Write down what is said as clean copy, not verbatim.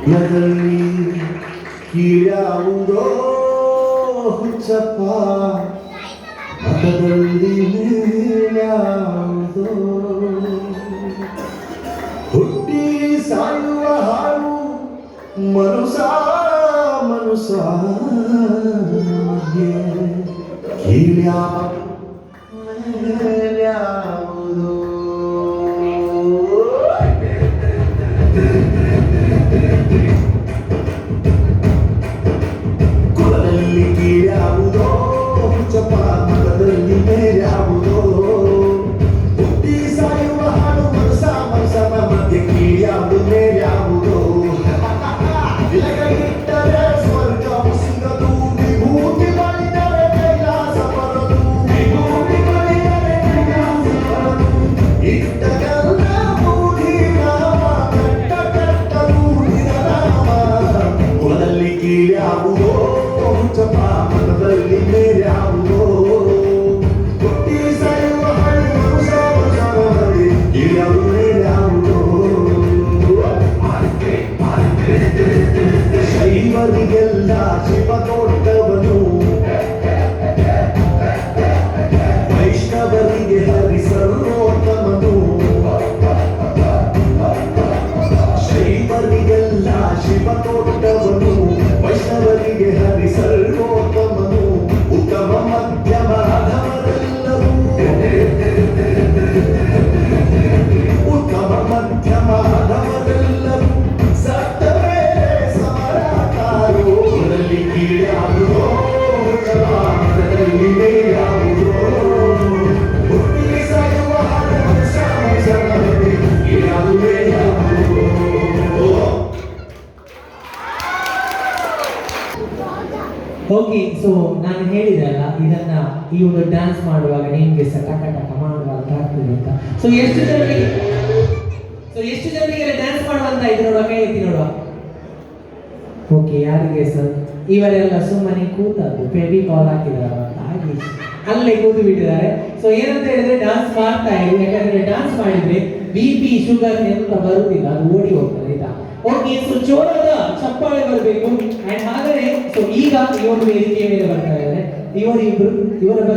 ಎದರಲ್ಲಿ ಕೀಳ್ಯಾವುದೋ ಹುಚ್ಚಪ್ಪ ಮತದಲ್ಲಿ ಮೇಲ್ಯಾವುದೋ ಹುಟ್ಟಿ ಸಾಯುವ ಹಾಳು ಮನುಸ ಮನುಸ ಕೀಳ್ಯಾವುದೋ ಕುಲದಲ್ಲಿ ಕೀಳ್ಯಾವುದೋ ಹುಚ್ಚಪ್ಪ ಮತದಲ್ಲಿ ಮೇಲ್ಯಾವುದೋ ಹುಟ್ಟಿ ಸಾಯುವ ಹಾಡು ಮನಸ ಮನಸನ ಮಧ್ಯೆ ಕೀಳ್ಯಾವುದು ಮೇಲ್ಯಾವುದೋ ಇಟ್ಟರೆ ಸ್ವರ್ಗವು ಸಿಗದು ವಿಭೂತಿ ಮಾಡಿದರೆ ಕೈಲಾಸ ಬರದು ವಿಭೂತಿ ಮಾಡಿದರೆ ಕೈಲಾಸ ಬರದು ಇಟ್ಟಗಲ್ಲ ಮೂಡಿ ರಾಮ ಕಟ್ಟ ಕಟ್ಟ ಮೂಡಿದ ರಾಮ ಕುಲದಲ್ಲಿ ಕೀಳ್ಯಾವುದೋ ಹುಚ್ಚಪ್ಪ ಮತದಲ್ಲಿ ಮೇಲ್ಯಾವುದೋ ಹುಟ್ಟಿ ಸಾಯುವ ಹಳ್ಳಿ ಮನುಸ ಮನುಸನಲ್ಲಿ ಕೀಳ್ಯಾವುದು ಮೇಲ್ಯಾವುದೋ ಶೈವರಿಗೆಲ್ಲ ಶಿವ ಕೊಟ್ಟವನು ವೈಷ್ಣವರಿಗೆ ಹರಿ ಸರ್ವೋತ್ತಮನು ಶೈವರಿಗೆಲ್ಲ ಶಿವ ಕೊಟ್ಟವನು ವೈಷ್ಣವರಿಗೆ ಹರಿ ಸರ್ವೋತ್ತಮನು ಉತ್ತಮ ಮಧ್ಯಮ ಅಧಮರೆಲ್ಲರೂ ಉತ್ತಮ ಮಧ್ಯಮ ಅಧಮರೆಲ್ಲರೂ ಸತ್ತ ಮೇಲೆ ಸಮರಾಕಾರು ಕುಲದಲ್ಲಿ ಕೀಳ್ಯಾವುದೋ ಮತದಲ್ಲಿ ಮೇಲ್ಯಾವುದೋ ಹುಟ್ಟಿ ಸಾಯುವ ಹಾಡು ಮನುಷ್ಯ ಮನುಷ್ಯನಲ್ಲಿ ಕೀಳ್ಯಾವುದು ಮೇಲ್ಯಾವುದೋ. ಓಕೆ, ಸೊ ನಾನು ಹೇಳಿದೆ ಅಲ್ಲ, ಇದನ್ನ ಈ ಒಂದು ಡ್ಯಾನ್ಸ್ ಮಾಡುವಾಗ ನಿಮ್ಗೆ ಸಹ ಟಕ ಟಕ ಮಾಡುವಾಗ ಆಗ್ತದೆ ಅಂತ. ಸೊ ಎಷ್ಟು ಜನರಿಗೆ ಡ್ಯಾನ್ಸ್ ಮಾಡುವಂತ ಇದು ನೋಡುವ, ಕೈ ಎತ್ತಿ ನೋಡುವ. ಓಕೆ, ಯಾರಿಗೆ ಸರ್? ಇವರೆಲ್ಲ ಸುಮ್ಮನೆ ಕೂತದ್ದು ಬೇಬಿ ಕಾಲ್ ಹಾಕಿದಾರ ಅಂತ ಹಾಗೆ ಅಲ್ಲೇ ಕೂತು ಬಿಟ್ಟಿದ್ದಾರೆ. ಸೊ ಏನಂತ ಹೇಳಿದ್ರೆ ಡ್ಯಾನ್ಸ್ ಮಾಡ್ತಾ ಇರಿ, ಯಾಕಂದ್ರೆ ಡ್ಯಾನ್ಸ್ ಮಾಡಿದ್ರೆ BP ಶುಗರ್ ಎಂತ ಬರುವುದಿಲ್ಲ, ಅದು ಓಡಿ ಹೋಗ್ತದೆ ಆಯ್ತಾ. ಓಕೆ, ಸೊ ಜೋರಾದ ಚಪ್ಪಾಳೆ ಬರಬೇಕು. ಅಂಡ್ ಹಾಗಾದ್ರೆ ಸೊ ಈಗ ಈ ಒಂದು ವೇದಿಕೆಯ ಮೇಲೆ ಬರ್ತಾ ಇದ್ದಾರೆ ಇವರ